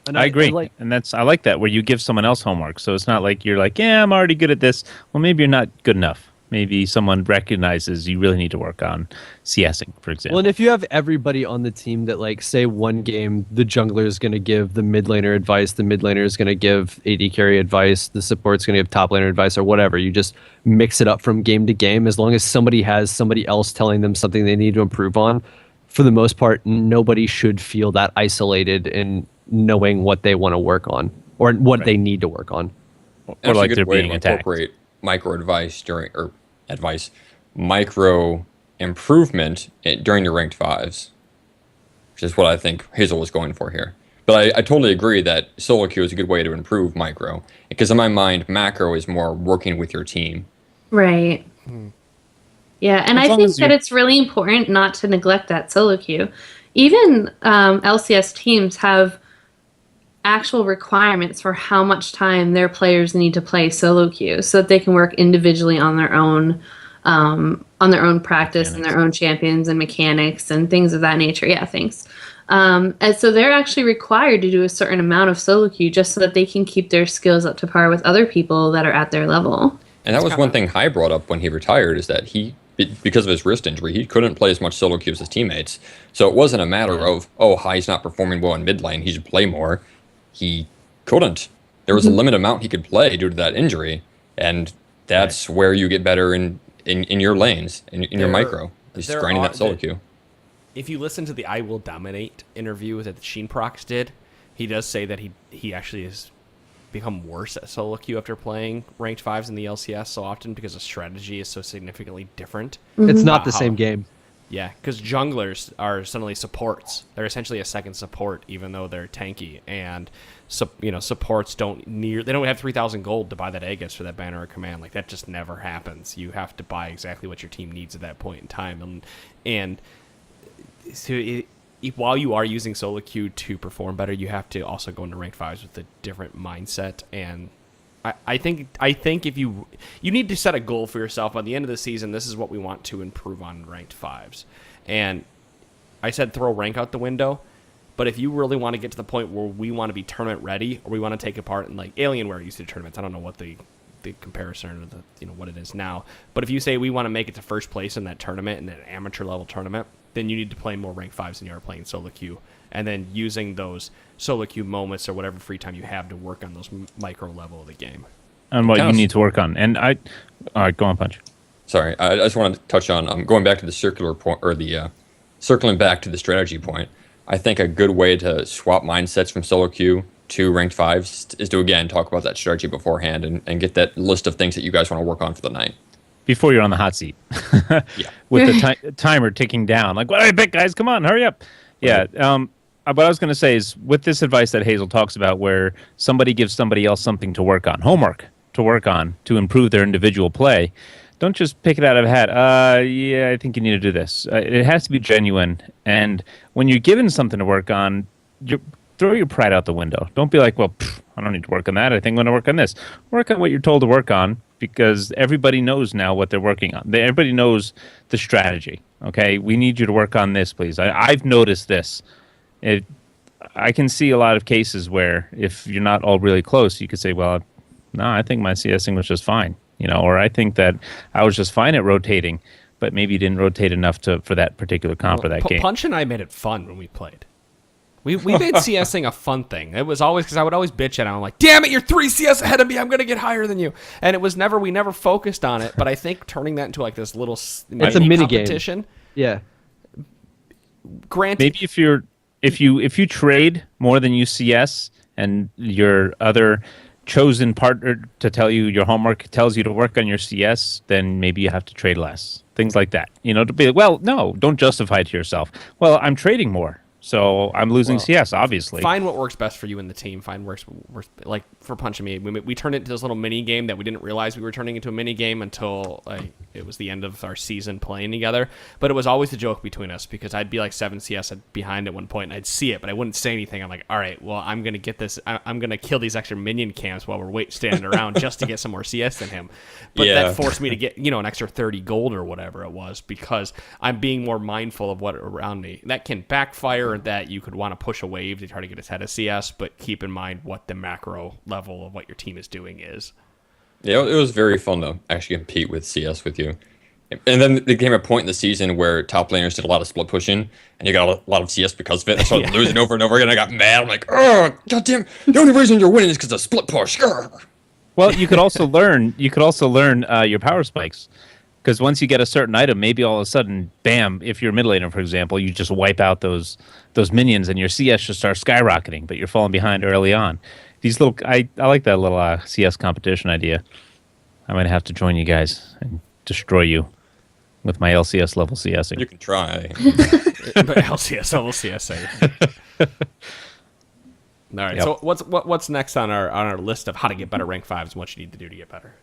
And I agree, and I like that where you give someone else homework. So it's not like you're like, yeah, I'm already good at this. Well, maybe you're not good enough. Maybe someone recognizes you really need to work on CSing, for example. Well, and if you have everybody on the team that, like, say one game, the jungler is going to give the mid laner advice, the mid laner is going to give AD carry advice, the support's going to give top laner advice, or whatever. You just mix it up from game to game. As long as somebody has somebody else telling them something they need to improve on, for the most part, nobody should feel that isolated in knowing what they want to work on or what they need to work on. Or like a they're good way being to attacked. incorporate micro micro improvement during your ranked fives, which is what I think Hazel was going for here. But I totally agree that solo queue is a good way to improve micro, because in my mind, macro is more working with your team. Right. Yeah, and As I long think as that it's really important not to neglect that solo queue. Even LCS teams have actual requirements for how much time their players need to play solo queue so that they can work individually on their own practice and their own champions and mechanics and things of that nature. Yeah, thanks. And so they're actually required to do a certain amount of solo queue just so that they can keep their skills up to par with other people that are at their level. And that was one thing Hai brought up when he retired, is that because of his wrist injury, he couldn't play as much solo queue as his teammates. So it wasn't a matter of, Hai's not performing well in mid lane, he should play more. He couldn't. There was a limited amount he could play due to that injury, and that's where you get better in your lanes, in your micro. Just grinding that solo queue. If you listen to the "I Will Dominate" interview that Sheen Prox did, he does say that he actually has become worse at solo queue after playing ranked fives in the LCS so often because the strategy is so significantly different. It's not the same game. Yeah, because junglers are suddenly supports. They're essentially a second support, even though they're tanky. And supports don't have 3,000 gold to buy that Aegis for that banner or command. Like, that just never happens. You have to buy exactly what your team needs at that point in time. And so while you are using solo queue to perform better, you have to also go into ranked fives with a different mindset. And I think if you need to set a goal for yourself by the end of the season, this is what we want to improve on ranked fives. And I said throw rank out the window, but if you really want to get to the point where we want to be tournament ready, or we want to take a part in, like, Alienware used to do tournaments. I don't know what the comparison or what it is now, but if you say we want to make it to first place in that tournament, in an amateur level tournament, then you need to play more rank fives than you are playing solo queue, and then using those solo queue moments or whatever free time you have to work on those micro level of the game. And what you need to work on. And all right, go on, Punch. Sorry, I just want to touch on going back to the circular point, or the circling back to the strategy point. I think a good way to swap mindsets from solo queue to ranked fives is to, again, talk about that strategy beforehand and get that list of things that you guys want to work on for the night. Before you're on the hot seat. Yeah. With the timer ticking down. Like, what do I pick, guys? Come on, hurry up. Yeah. What I was going to say is, with this advice that Hazel talks about, where somebody gives somebody else something to work on, homework to work on to improve their individual play, don't just pick it out of a hat. I think you need to do this. It has to be genuine. And when you're given something to work on, throw your pride out the window. Don't be like, well, I don't need to work on that. I think I'm going to work on this. Work on what you're told to work on, because everybody knows now what they're working on. Everybody knows the strategy. Okay, we need you to work on this, please. I've noticed this. I can see a lot of cases where if you're not all really close, you could say, well, no, I think my CSing was just fine, or I think that I was just fine at rotating, but maybe you didn't rotate enough for that particular comp or that game. Punch and I made it fun when we played. We made CSing a fun thing. It was always because I would always bitch at him. I'm like, damn it, you're 3 CS ahead of me. I'm going to get higher than you. And it was we never focused on it. But I think turning that into like this little it's a mini competition. Game. Yeah. Granted, maybe if you trade more than you CS and your other chosen partner to tell you your homework tells you to work on your CS, then maybe you have to trade less. Things like that. To be like, well, no, don't justify it to yourself. Well, I'm trading more. So I'm losing CS, obviously. Find what works best for you in the team. Find works like for Punch and me. We turned it into this little mini game that we didn't realize we were turning into a mini game until it was the end of our season playing together. But it was always a joke between us because I'd be like 7 CS behind at one point and I'd see it, but I wouldn't say anything. I'm like, all right, well, I'm gonna get this. I'm gonna kill these extra minion camps while we're standing around just to get some more CS than him. But that forced me to get an extra 30 gold or whatever it was because I'm being more mindful of what around me. That can backfire. That you could want to push a wave to try to get ahead of CS, but keep in mind what the macro level of what your team is doing is. Yeah, it was very fun to actually compete with CS with you. And then there came a point in the season where top laners did a lot of split pushing, and you got a lot of CS because of it. I started losing over and over again. I got mad. I'm like, oh, goddamn! The only reason you're winning is because of split push. Grr. Well, you could also learn. Your power spikes. Because once you get a certain item, maybe all of a sudden, bam, if you're a mid laner, for example, you just wipe out those minions and your CS just starts skyrocketing, but you're falling behind early on. These little, I like that little CS competition idea. I might have to join you guys and destroy you with my LCS level CSing. You can try. LCS level CSing. All right, Yep. so what's next on our list of how to get better rank 5s and what you need to do to get better?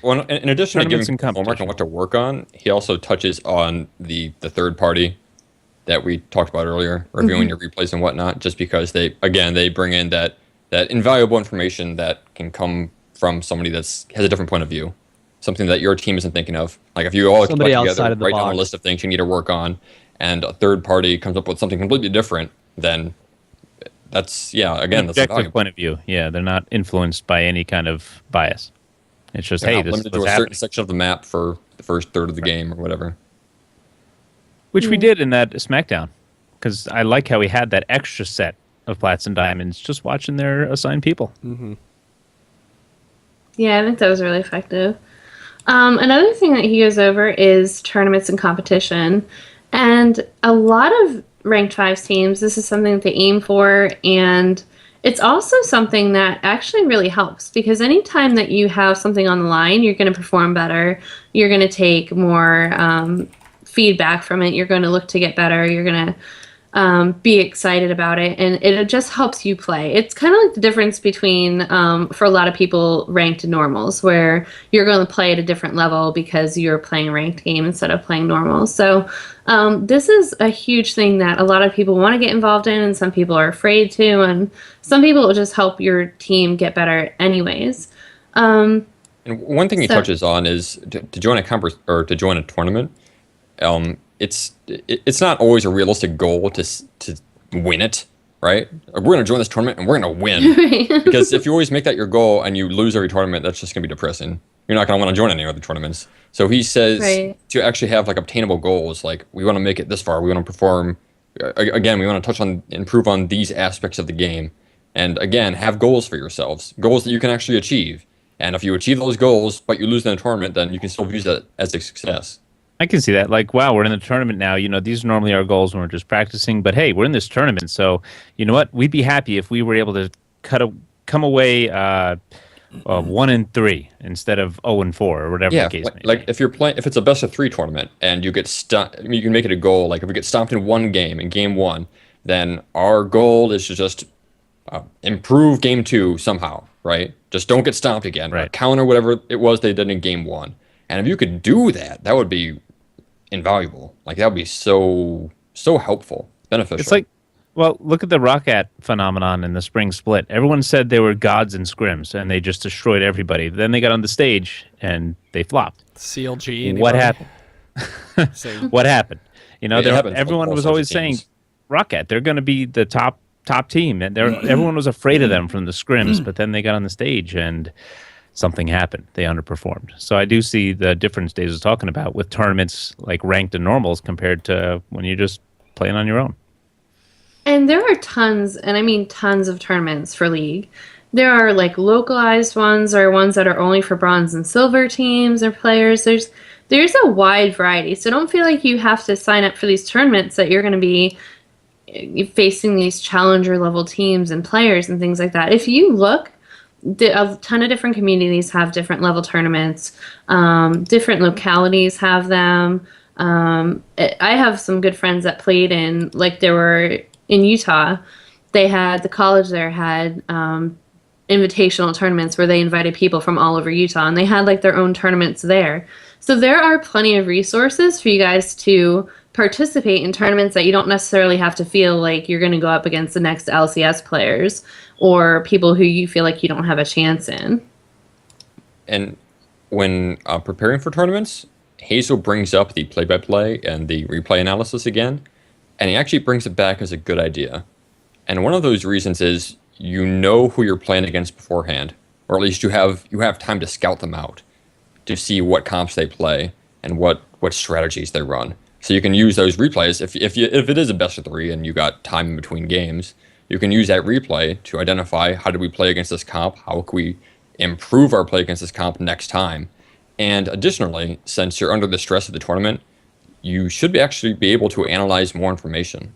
Well, in addition to giving Tournaments and homework and what to work on, he also touches on the third party that we talked about earlier, reviewing your replays and whatnot, just because they bring in that invaluable information that can come from somebody that has a different point of view, something that your team isn't thinking of. Like if you all Somebody get outside together, of the write down a box. list of things you need to work on, and a third party comes up with something completely different, then that's that's Objective valuable. point of view. Yeah, they're not influenced by any kind of bias. It's just, They're hey, not this is limited to what's a happening. certain section of the map for the first third of the game or whatever. Which we did in that SmackDown. Because I like how we had that extra set of plats and diamonds just watching their assigned people. Yeah, I think that was really effective. Another thing that he goes over is tournaments and competition. And a lot of ranked 5 teams, this is something that they aim for, and it's also something that actually really helps because anytime that you have something on the line, you're going to perform better. You're going to take more feedback from it. You're going to look to get better. You're going to be excited about it, and it just helps you play. It's kind of like the difference between, for a lot of people, ranked and normals, where you're going to play at a different level because you're playing a ranked game instead of playing normals. So this is a huge thing that a lot of people want to get involved in, and some people are afraid to, and some people will just help your team get better anyways. And one thing he touches on is to join to join a tournament. It's not always a realistic goal to win it, right? Like, we're going to join this tournament and we're going to win. Because if you always make that your goal and you lose every tournament, that's just going to be depressing. You're not going to want to join any other tournaments. So he says to actually have like obtainable goals, like we want to make it this far, we want to perform. Again, we want to improve on these aspects of the game. And again, have goals for yourselves, goals that you can actually achieve. And if you achieve those goals, but you lose in a tournament, then you can still view that as a success. I can see that. Like, wow, we're in the tournament now. These are normally our goals when we're just practicing. But hey, we're in this tournament. So, you know what? We'd be happy if we were able to come away 1-3 instead of 0-4 or whatever the case may be. Like if you're playing, if it's a best of 3 tournament and you get you can make it a goal. Like if we get stomped in one game, in game 1, then our goal is to just improve game 2 somehow, right? Just don't get stomped again. Right. Counter whatever it was they did in game 1. And if you could do that, that would be invaluable. Like that would be so helpful, beneficial. Well, look at the Roccat phenomenon in the spring split. Everyone said they were gods in scrims, and they just destroyed everybody. Then they got on the stage, and they flopped. CLG. What anybody? happened? Same. What happened? You know, It happens with everyone all was sorts of always saying, teams. Roccat, they're going to be the top team, and everyone was afraid of them from the scrims. But then they got on the stage, and something happened. They underperformed. So I do see the difference Dave was talking about with tournaments like ranked and normals compared to when you're just playing on your own. And there are tons, and I mean tons of tournaments for League. There are like localized ones or ones that are only for bronze and silver teams or players. There's a wide variety. So don't feel like you have to sign up for these tournaments that you're going to be facing these challenger level teams and players and things like that. If you look, a ton of different communities have different level tournaments. Different localities have them. I have some good friends that played they were in Utah. They had, the college there had invitational tournaments where they invited people from all over Utah, and they had like their own tournaments there. So there are plenty of resources for you guys to participate in tournaments that you don't necessarily have to feel like you're going to go up against the next LCS players or people who you feel like you don't have a chance in. And when preparing for tournaments, Hazel brings up the play-by-play and the replay analysis again, and he actually brings it back as a good idea. And one of those reasons is you know who you're playing against beforehand, or at least you have time to scout them out, to see what comps they play and what strategies they run. So you can use those replays if it is a best of 3 and you got time in between games. You can use that replay to identify how did we play against this comp, how can we improve our play against this comp next time. And additionally, since you're under the stress of the tournament, you should actually be able to analyze more information.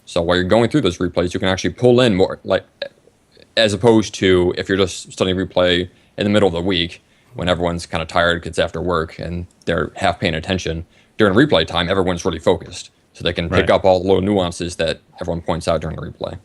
So while you're going through those replays, you can actually pull in more, like, as opposed to if you're just studying replay in the middle of the week when everyone's kind of tired, gets after work, and they're half paying attention. During replay time, everyone's really focused, so they can pick up all the little nuances that everyone points out during the replay.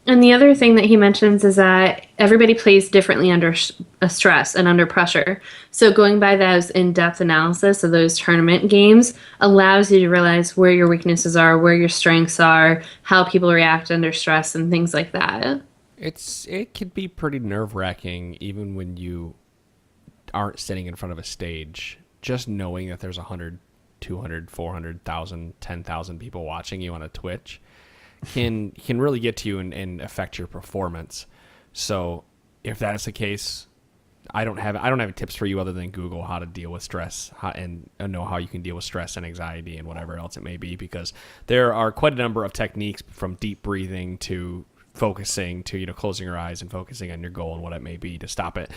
And the other thing that he mentions is that everybody plays differently under stress and under pressure. So going by those in-depth analysis of those tournament games allows you to realize where your weaknesses are, where your strengths are, how people react under stress, and things like that. It could be pretty nerve-wracking even when you aren't sitting in front of a stage. Just knowing that there's 100, 200, 400,000, 10,000 people watching you on a Twitch can really get to you and affect your performance. So if that's the case, I don't have tips for you other than Google how to deal with stress and know how you can deal with stress and anxiety and whatever else it may be, because there are quite a number of techniques, from deep breathing to focusing to closing your eyes and focusing on your goal and what it may be to stop it.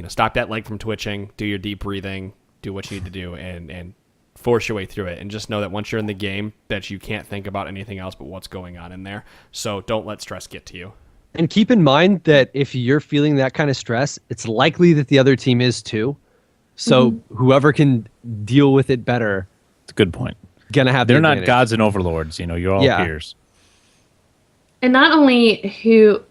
Stop that leg from twitching, do your deep breathing, do what you need to do, and force your way through it. And just know that once you're in the game, that you can't think about anything else but what's going on in there. So don't let stress get to you. And keep in mind that if you're feeling that kind of stress, it's likely that the other team is too. So whoever can deal with it better, It's a good point. gonna have. They're the not advantage. gods and overlords. You're all peers. And not only who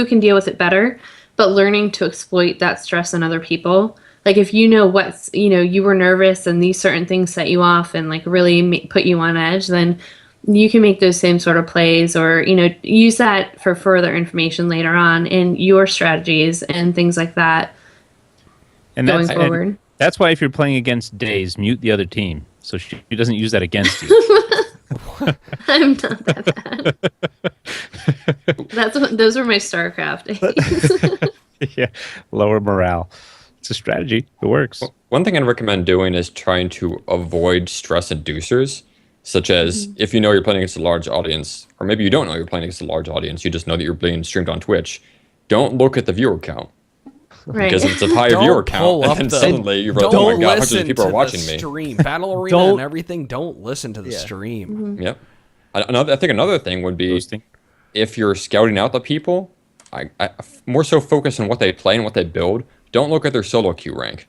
can deal with it better, but learning to exploit that stress in other people. Like if you were nervous and these certain things set you off and like really put you on edge, then you can make those same sort of plays or, use that for further information later on in your strategies and things like that going forward. And that's why if you're playing against Days, mute the other team so she doesn't use that against you. I'm not that bad. Those were my StarCraft days. Yeah, lower morale. It's a strategy. It works. One thing I'd recommend doing is trying to avoid stress inducers, such as if you know you're playing against a large audience, or maybe you don't know you're playing against a large audience, you just know that you're being streamed on Twitch. Don't look at the viewer count. Right. Because if it's a higher viewer count, and then suddenly you realize, oh my god, hundreds of people are watching me. Stream. Battle Arena and everything, don't listen to the stream. Yep. I think another thing would be, if you're scouting out the people, I more so focus on what they play and what they build. Don't look at their solo queue rank.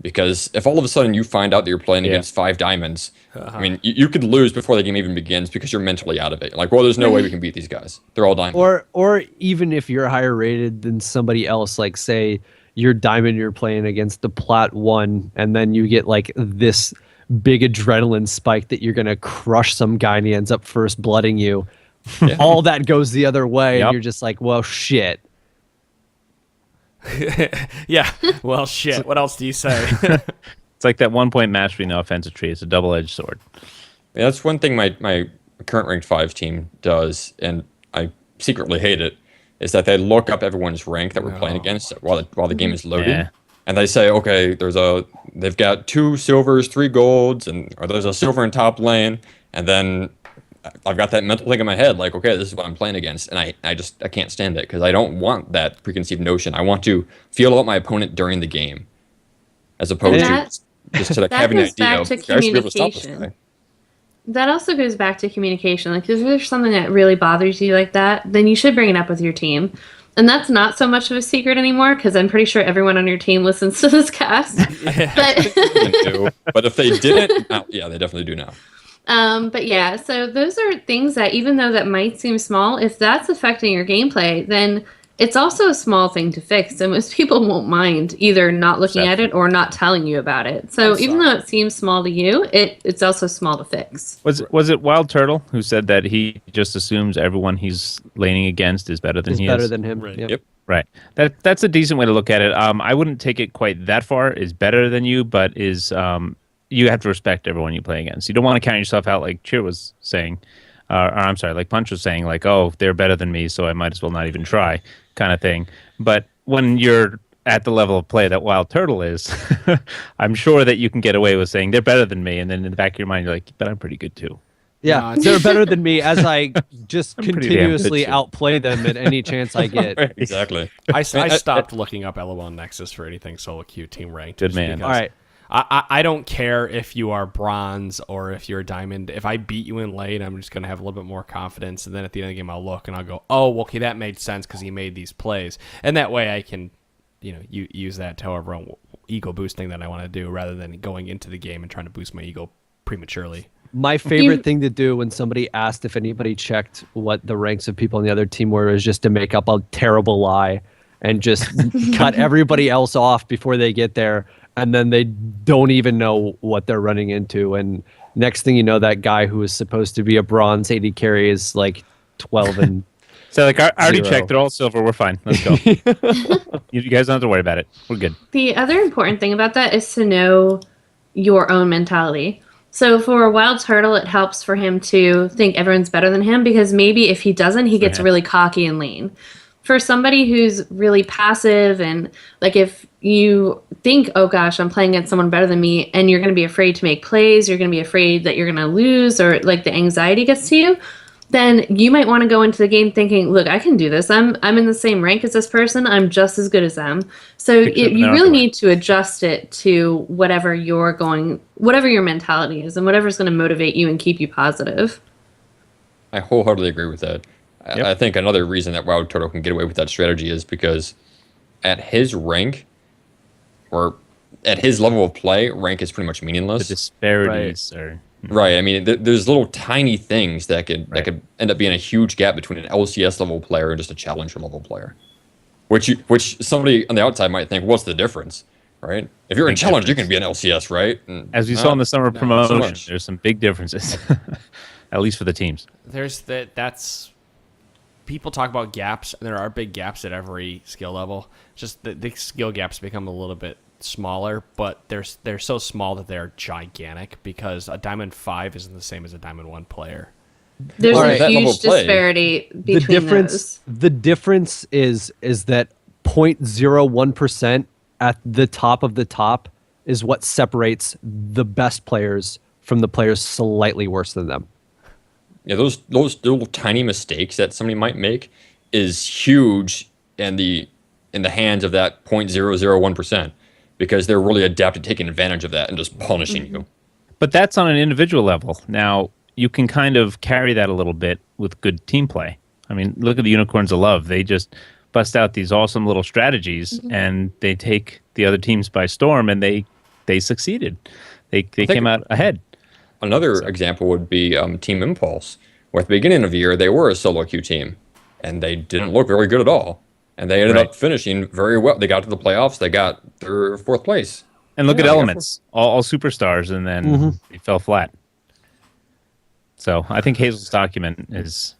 Because if all of a sudden you find out that you're playing against 5 diamonds, I mean, you could lose before the game even begins because you're mentally out of it. Like, well, there's no way we can beat these guys. They're all diamond. Or even if you're higher rated than somebody else, like say you're diamond, you're playing against the plat 1, and then you get like this big adrenaline spike that you're gonna crush some guy and he ends up first blooding you. all that goes the other way, Yep. and you're just like, well, shit. Yeah. Well, shit. What else do you say? It's like that 1 point match between the offensive tree. It's a double-edged sword. Yeah, that's one thing my current ranked 5 team does, and I secretly hate it, is that they look up everyone's rank that we're playing against while the game is loading. Yeah. And they say, okay, they've got 2 silvers, 3 golds, or there's a silver in top lane, and then I've got that mental thing in my head, like, okay, this is what I'm playing against, and I can't stand it, because I don't want that preconceived notion. I want to feel out my opponent during the game, as opposed to just to like that having an goes idea back of, to "Okay, I should be able to stop this communication. guy." That also goes back to communication. Like, if there's something that really bothers you like that, then you should bring it up with your team. And that's not so much of a secret anymore, because I'm pretty sure everyone on your team listens to this cast. But They do. But if they didn't, yeah, they definitely do now. But yeah, so those are things that, even though that might seem small, if that's affecting your gameplay, then it's also a small thing to fix, and most people won't mind either not looking at it or not telling you about it. So even though it seems small to you, it's also small to fix. Was it Wild Turtle who said that he just assumes everyone he's laning against is better than Is he better is? than him. Right. Yep. Right. That's a decent way to look at it. I wouldn't take it quite that far. Is better than you, but is you have to respect everyone you play against. You don't want to count yourself out, like Cheer was saying, or I'm sorry, like Punch was saying, like, oh, they're better than me, so I might as well not even try, kind of thing. But when you're at the level of play that Wild Turtle is, I'm sure that you can get away with saying they're better than me, and then in the back of your mind, you're like, but I'm pretty good too. Yeah, No, they're better than me as I just pretty damn good, continuously too. outplay them at any chance I get. Exactly. I stopped looking up LOL Nexus for anything solo queue team ranked. Good just man. because All right. I don't care if you are bronze or if you're a diamond. If I beat you in lane, I'm just going to have a little bit more confidence. And then at the end of the game, I'll look and I'll go, oh, well, okay, that made sense because he made these plays. And that way I can, use that to however ego boosting that I want to do rather than going into the game and trying to boost my ego prematurely. My favorite thing to do when somebody asked if anybody checked what the ranks of people on the other team were is just to make up a terrible lie and just cut everybody else off before they get there. And then they don't even know what they're running into. And next thing you know, that guy who is supposed to be a bronze 80 carry is like 12 and So like, I already 0. checked. They're all silver. We're fine. Let's go. You guys don't have to worry about it. We're good. The other important thing about that is to know your own mentality. So for a Wild Turtle, it helps for him to think everyone's better than him, because maybe if he doesn't, he gets really cocky and lean. For somebody who's really passive, and like if you think, oh gosh, I'm playing against someone better than me, and you're going to be afraid to make plays, you're going to be afraid that you're going to lose, or like the anxiety gets to you, then you might want to go into the game thinking, look, I can do this. I'm in the same rank as this person. I'm just as good as them. So you really need to adjust it to whatever your mentality is and whatever's going to motivate you and keep you positive. I wholeheartedly agree with that. Yep. I think another reason that Wild Turtle can get away with that strategy is because at his rank, or at his level of play, rank is pretty much The meaninless. disparities are... Right. I mean, there's little tiny things that could end up being a huge gap between an LCS level player and just a challenger level player. Which somebody on the outside might think, what's the difference? Right? If you're in Big challenge, you difference. can be an LCS, right? And As we saw in the summer so promotion, much. there's some big differences, at least for the teams. That's people talk about gaps, and there are big gaps at every skill level. Just the skill gaps become a little bit smaller, but they're so small that they're gigantic, because a Diamond 5 isn't the same as a Diamond 1 player. There's All a right. That level huge of play. disparity the between difference those. the difference is that 0.01% at the top of the top is what separates the best players from the players slightly worse than them. Yeah, those little tiny mistakes that somebody might make is huge in the hands of that 0.001%, because they're really adept at taking advantage of that and just punishing you. But that's on an individual level. Now, you can kind of carry that a little bit with good team play. I mean, look at the Unicorns of Love. They just bust out these awesome little strategies, and they take the other teams by storm, and they succeeded. They came out ahead. Another example would be Team Impulse, where at the beginning of the year, they were a solo queue team, and they didn't look very good at all. And they ended up finishing very well. They got to the playoffs. They got 3rd or 4th place. And look Yeah, at I got Elements, all superstars, and then they fell flat. So I think Hazel's document is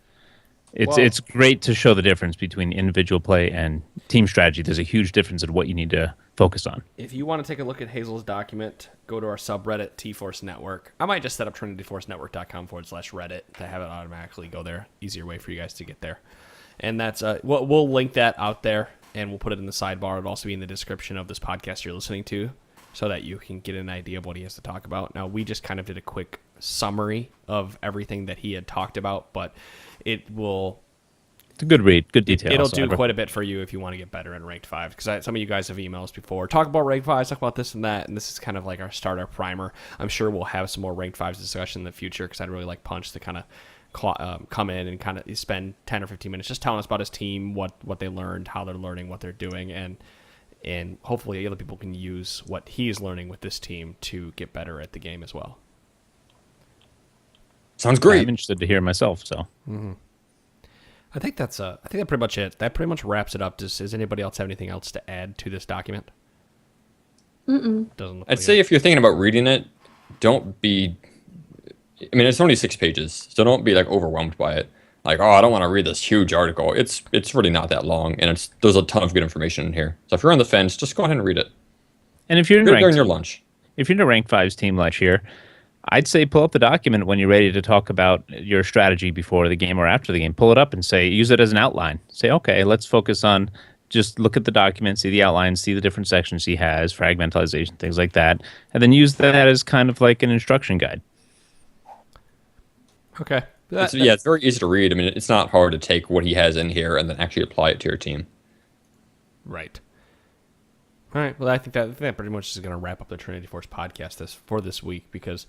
It's great to show the difference between individual play and team strategy. There's a huge difference in what you need to focus on. If you want to take a look at Hazel's document, go to our subreddit, T-Force Network. I might just set up trinityforcenetwork.com/Reddit to have it automatically go there. Easier way for you guys to get there. And that's we'll link that out there, and we'll put it in the sidebar. It'll also be in the description of this podcast you're listening to, so that you can get an idea of what he has to talk about. Now, we just kind of did a quick summary of everything that he had talked about, but it's a good read, good detail. It'll do quite a bit for you if you want to get better in Ranked 5, because some of you guys have emailed us before. Talk about Ranked 5, talk about this and that, and this is kind of like our starter primer. I'm sure we'll have some more Ranked 5s discussion in the future, because I'd really like Punch to kind of come in and kind of spend 10 or 15 minutes just telling us about his team, what they learned, how they're learning, what they're doing, and hopefully other people can use what he's learning with this team to get better at the game as well. Sounds great. I'm interested to hear myself. So I think that's pretty much it. That pretty much wraps it up. Does anybody else have anything else to add to this document? Mm-mm. Doesn't look I'd like say it. if you're thinking about reading it, don't be. I mean, it's only 6 pages, so don't be like overwhelmed by it. Like, oh, I don't want to read this huge article. It's really not that long, and there's a ton of good information in here. So if you're on the fence, just go ahead and read it. and if you're in Read it during ranked, your lunch. if you're in a rank 5's team last year, I'd say pull up the document when you're ready to talk about your strategy before the game or after the game. Pull it up and use it as an outline. Say, okay, let's focus on, just look at the document, see the outline, see the different sections he has, fragmentalization, things like that, and then use that as kind of like an instruction guide. Okay. It's very easy to read. I mean, it's not hard to take what he has in here and then actually apply it to your team. Right. All right. Well, I think that pretty much is going to wrap up the Trinity Force podcast for this week, because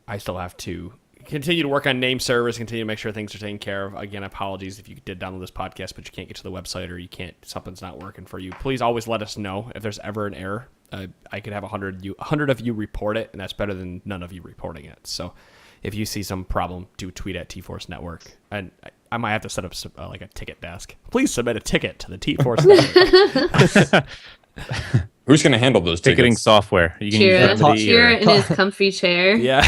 I still have to continue to work on name servers, continue to make sure things are taken care of. Again, apologies if you did download this podcast, but you can't get to the website, or something's not working for you. Please always let us know if there's ever an error. I could have 100 of you report it, and that's better than none of you reporting it. So if you see some problem, do tweet at T-Force Network. And I might have to set up like a ticket desk. Please submit a ticket to the T-Force Network. Who's going to handle those Ticketing tickets? software. You can use Cheer somebody in his comfy chair. Yeah.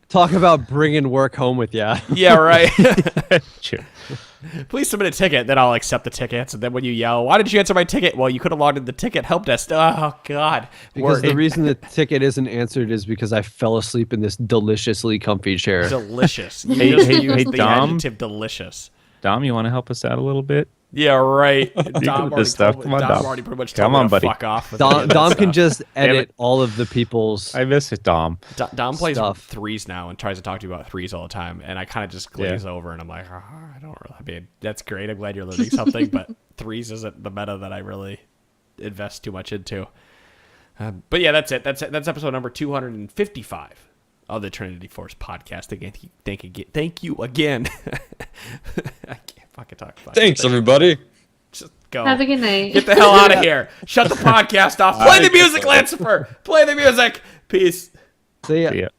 Talk about bringing work home with you. Yeah, right. Sure. Please submit a ticket, then I'll accept the tickets. And then when you yell, why did you answer my ticket? Well, you could have logged in the ticket help desk. Oh, God. Because the reason the ticket isn't answered is because I fell asleep in this deliciously comfy chair. Delicious. You Hey, just hey, used hey, the Dom? adjective delicious. Dom, you want to help us out a little bit? Yeah, right. Dom this stuff. Come on, Dom. already pretty much Come told me on, to buddy. fuck off. with Dom that can stuff. just Damn edit it. all of the people's. I miss it, Dom. Dom plays stuff. threes now and tries to talk to you about threes all the time, and I kind of just glaze over, and I'm like, I don't really. I mean, that's great. I'm glad you're learning something, but threes isn't the meta that I really invest too much into. But yeah, that's it. That's episode number 255 of the Trinity Force podcast. Again, thank you again. I can't fucking talk about it. Thanks, everybody. Just go. Have a good night. Get the hell out of here. Shut the podcast off. Play the music, Lancifer. Play the music. Peace. See ya. See ya.